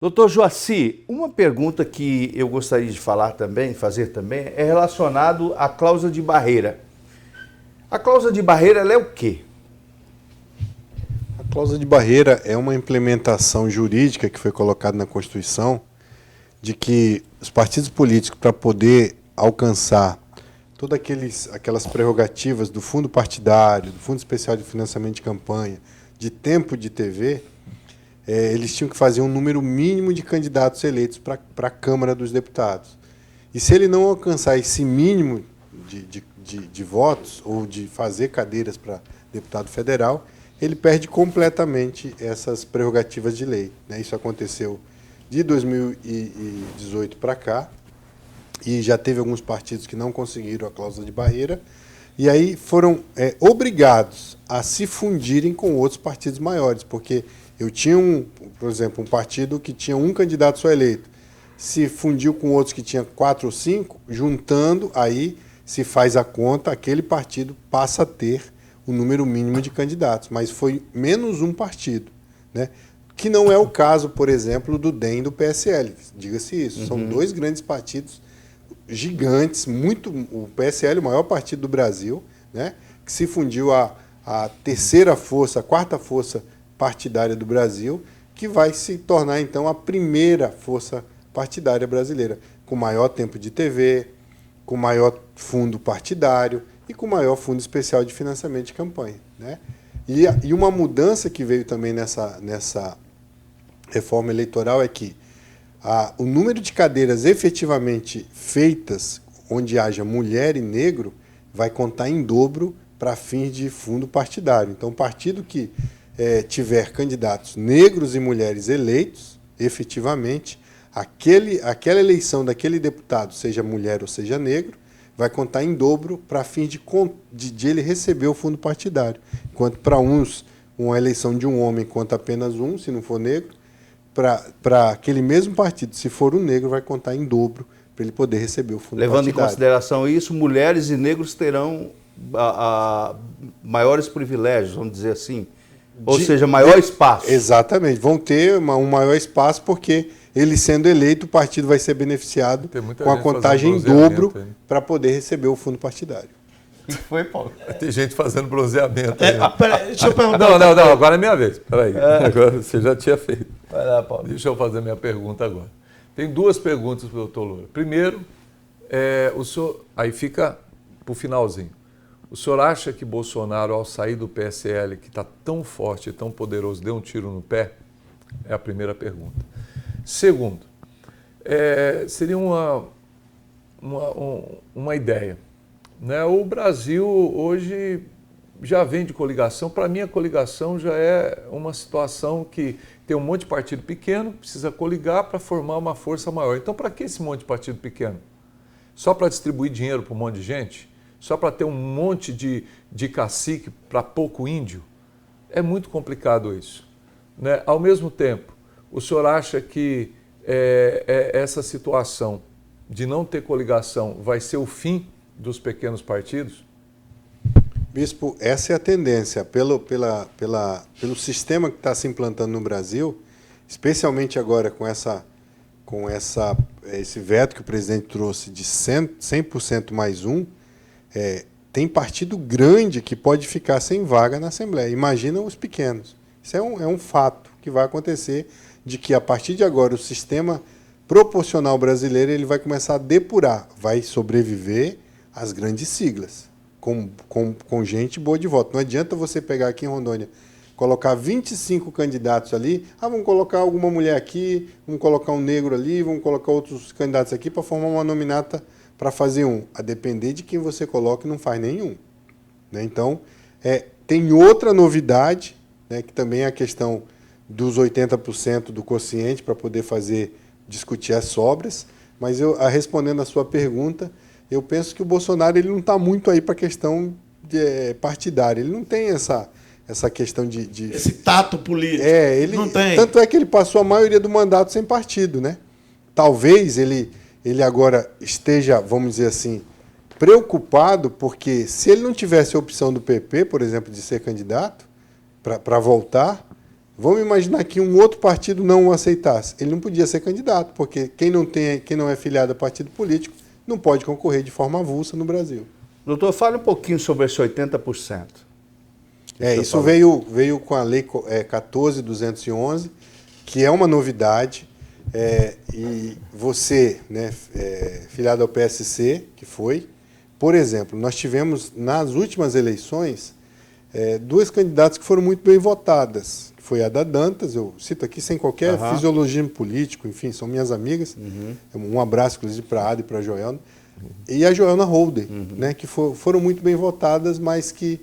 Doutor Joaci, uma pergunta que eu gostaria de fazer também, é relacionado à cláusula de barreira. A cláusula de barreira, ela é o quê? A cláusula de barreira é uma implementação jurídica que foi colocada na Constituição de que os partidos políticos, para poder alcançar todas aquelas prerrogativas do fundo partidário, do Fundo Especial de Financiamento de Campanha, de tempo de TV, eles tinham que fazer um número mínimo de candidatos eleitos para a Câmara dos Deputados. E se ele não alcançar esse mínimo de votos ou de fazer cadeiras para deputado federal, ele perde completamente essas prerrogativas de lei. Isso aconteceu de 2018 para cá, e já teve alguns partidos que não conseguiram a cláusula de barreira, e aí foram obrigados a se fundirem com outros partidos maiores, porque eu tinha, por exemplo, um partido que tinha um candidato só eleito, se fundiu com outros que tinham 4 ou 5, juntando, aí se faz a conta, aquele partido passa a ter o número mínimo de candidatos, mas foi menos um partido, né? Que não é o caso, por exemplo, do DEM e do PSL, diga-se isso. São dois grandes partidos gigantes, o PSL, o maior partido do Brasil, né? Que se fundiu a terceira força, a quarta força partidária do Brasil, que vai se tornar, então, a primeira força partidária brasileira, com maior tempo de TV, com maior fundo partidário e com maior fundo especial de financiamento de campanha, né? E uma mudança que veio também nessa reforma eleitoral é que o número de cadeiras efetivamente feitas, onde haja mulher e negro, vai contar em dobro para fins de fundo partidário. Então, o partido que tiver candidatos negros e mulheres eleitos, efetivamente, aquela eleição daquele deputado, seja mulher ou seja negro, vai contar em dobro para fim de ele receber o fundo partidário. Enquanto para uns, uma eleição de um homem conta apenas um, se não for negro, para aquele mesmo partido, se for um negro, vai contar em dobro para ele poder receber o fundo partidário. Levando em consideração isso, mulheres e negros terão maiores privilégios, vamos dizer assim, ou seja, maior espaço. Exatamente, vão ter um maior espaço porque ele sendo eleito, o partido vai ser beneficiado com a contagem em dobro para poder receber o fundo partidário. Foi, Paulo? Tem gente fazendo bronzeamento aí. Deixa eu perguntar. Não, agora é minha vez. Peraí, agora você já tinha feito. Vai lá, Paulo. Deixa eu fazer minha pergunta agora. Tem duas perguntas para o doutor Loura. Primeiro, o senhor, aí fica para o finalzinho. O senhor acha que Bolsonaro, ao sair do PSL, que está tão forte e tão poderoso, deu um tiro no pé? É a primeira pergunta. Segundo, seria uma ideia. Né? O Brasil hoje já vem de coligação. Para mim, a coligação já é uma situação que tem um monte de partido pequeno, precisa coligar para formar uma força maior. Então, para que esse monte de partido pequeno? Só para distribuir dinheiro para um monte de gente? Só para ter um monte de cacique para pouco índio? É muito complicado isso. Né? Ao mesmo tempo, o senhor acha que essa situação de não ter coligação vai ser o fim dos pequenos partidos? Bispo, essa é a tendência. Pelo sistema que está se implantando no Brasil, especialmente agora com esse veto que o presidente trouxe de 100% mais um, tem partido grande que pode ficar sem vaga na Assembleia. Imagina os pequenos. Isso é um fato que vai acontecer, de que a partir de agora o sistema proporcional brasileiro ele vai começar a depurar, vai sobreviver às grandes siglas, com gente boa de voto. Não adianta você pegar aqui em Rondônia, colocar 25 candidatos ali, vamos colocar alguma mulher aqui, vamos colocar um negro ali, vamos colocar outros candidatos aqui para formar uma nominata para fazer um. A depender de quem você coloca, não faz nenhum. Né? Então, tem outra novidade, né, que também é a questão dos 80% do quociente para poder discutir as sobras, mas respondendo a sua pergunta, eu penso que o Bolsonaro ele não está muito aí para a questão partidária, ele não tem essa questão de... Esse tato político, ele não tem. Tanto é que ele passou a maioria do mandato sem partido, né? Talvez ele agora esteja, vamos dizer assim, preocupado, porque se ele não tivesse a opção do PP, por exemplo, de ser candidato, para voltar, Vamos imaginar que um outro partido não o aceitasse. Ele não podia ser candidato, porque quem não é filiado a partido político não pode concorrer de forma avulsa no Brasil. Doutor, fale um pouquinho sobre esse 80%. Isso veio com a Lei 14.211, que é uma novidade. E você, né, filiado ao PSC, que foi, por exemplo, nós tivemos nas últimas eleições duas candidatas que foram muito bem votadas. Foi a da Dantas, eu cito aqui sem qualquer fisiologismo político, enfim, são minhas amigas. Um abraço, inclusive, para a Ada e para a Joelna. E a Joelna Holden, né, que foram muito bem votadas, mas que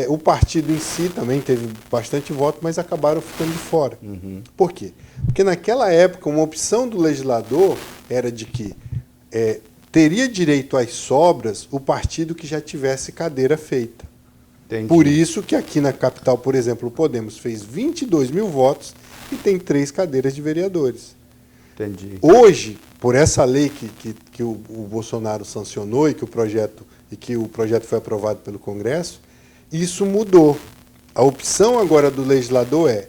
o partido em si também teve bastante voto, mas acabaram ficando de fora. Por quê? Porque naquela época, uma opção do legislador era de que teria direito às sobras o partido que já tivesse cadeira feita. Entendi. Por isso que aqui na capital, por exemplo, o Podemos fez 22 mil votos e tem 3 cadeiras de vereadores. Entendi. Hoje, por essa lei que o Bolsonaro sancionou e que o projeto foi aprovado pelo Congresso, isso mudou. A opção agora do legislador é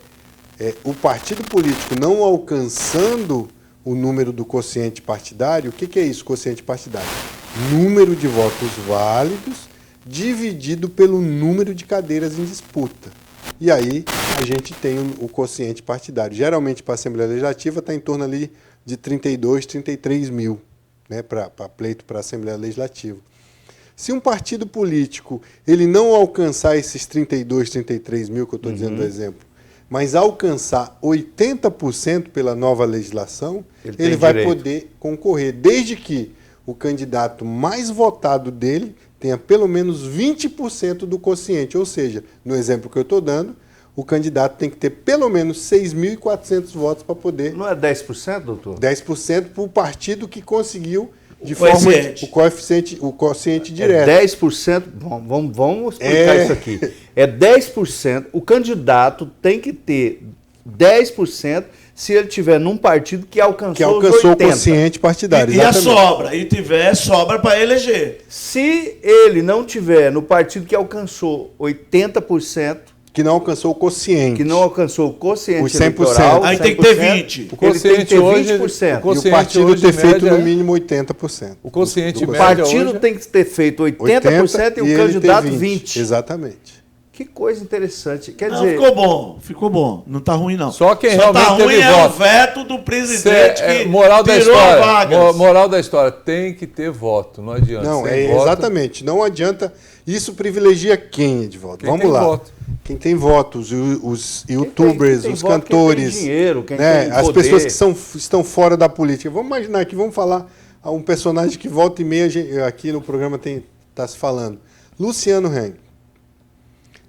o partido político não alcançando o número do quociente partidário. O que é isso, quociente partidário? Número de votos válidos dividido pelo número de cadeiras em disputa. E aí a gente tem o quociente partidário. Geralmente para a Assembleia Legislativa está em torno ali de 32, 33 mil, né, para pleito para a Assembleia Legislativa. Se um partido político ele não alcançar esses 32, 33 mil que eu estou dizendo do exemplo, mas alcançar 80% pela nova legislação, ele vai poder concorrer, desde que o candidato mais votado dele tenha pelo menos 20% do quociente. Ou seja, no exemplo que eu estou dando, o candidato tem que ter pelo menos 6.400 votos para poder... Não é 10%, doutor? 10% para o partido que conseguiu coeficiente. o quociente direto. 10%, bom, vamos explicar isso aqui. 10%, o candidato tem que ter 10% se ele tiver num partido que alcançou os 80%. O quociente partidário. E a sobra, e tiver sobra para eleger. Se ele não tiver no partido que alcançou 80%, que não alcançou o quociente. Que não alcançou o quociente os 100%. eleitoral. Aí tem que ter 20%. O quociente ele tem que ter 20%. E o partido ter feito no mínimo 80%. O quociente O médio partido hoje tem que ter feito 80% e o candidato 20%. Exatamente. Que coisa interessante. Quer Não, dizer, ficou bom. Não tá ruim, não. Só quem Só realmente tá ruim teve o voto. veto do presidente que moral da tirou história, vagas. moral da história, tem que ter voto, não adianta. Não, Sem voto, exatamente. Não adianta. Isso privilegia quem, Edvaldo? Quem Vamos tem lá. voto. Quem tem votos, os youtubers, quem tem os voto, cantores, quem tem dinheiro, quem né, tem as poder. pessoas que estão fora da política. Vamos imaginar aqui, vamos falar a um personagem que volta e meia aqui no programa está se falando. Luciano Heng.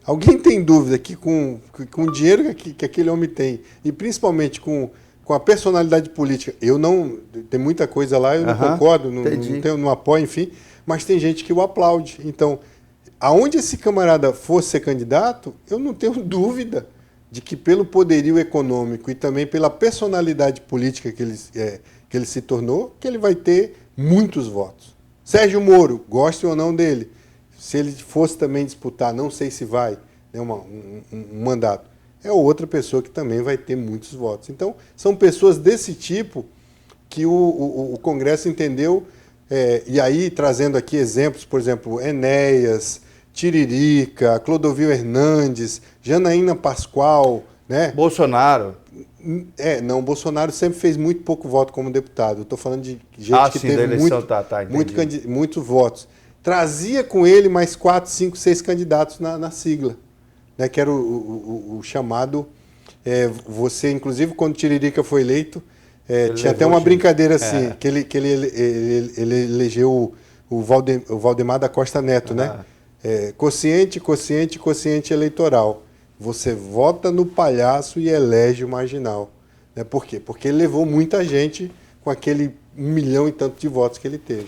Alguém tem dúvida que com o dinheiro que aquele homem tem, e principalmente com a personalidade política, tem muita coisa lá, eu não concordo, não apoio, enfim, mas tem gente que o aplaude. Então, aonde esse camarada fosse ser candidato, eu não tenho dúvida de que pelo poderio econômico e também pela personalidade política que ele se tornou, que ele vai ter muitos votos. Sérgio Moro, goste ou não dele, se ele fosse também disputar, não sei se vai, né, um mandato, é outra pessoa que também vai ter muitos votos. Então, são pessoas desse tipo que o Congresso entendeu, e aí trazendo aqui exemplos, por exemplo, Enéas, Tiririca, Clodovil Hernandes, Janaína Pascoal, né? Bolsonaro. Não, Bolsonaro sempre fez muito pouco voto como deputado. Eu estou falando de gente que teve muitos votos. Trazia com ele mais 4, 5, 6 candidatos na sigla, né, que era o chamado... você, inclusive, quando Tiririca foi eleito, tinha até uma brincadeira assim, que ele elegeu o Valdemar da Costa Neto, né? Quociente eleitoral. Você vota no palhaço e elege o marginal. Né? Por quê? Porque ele levou muita gente com aquele 1 milhão e tanto de votos que ele teve.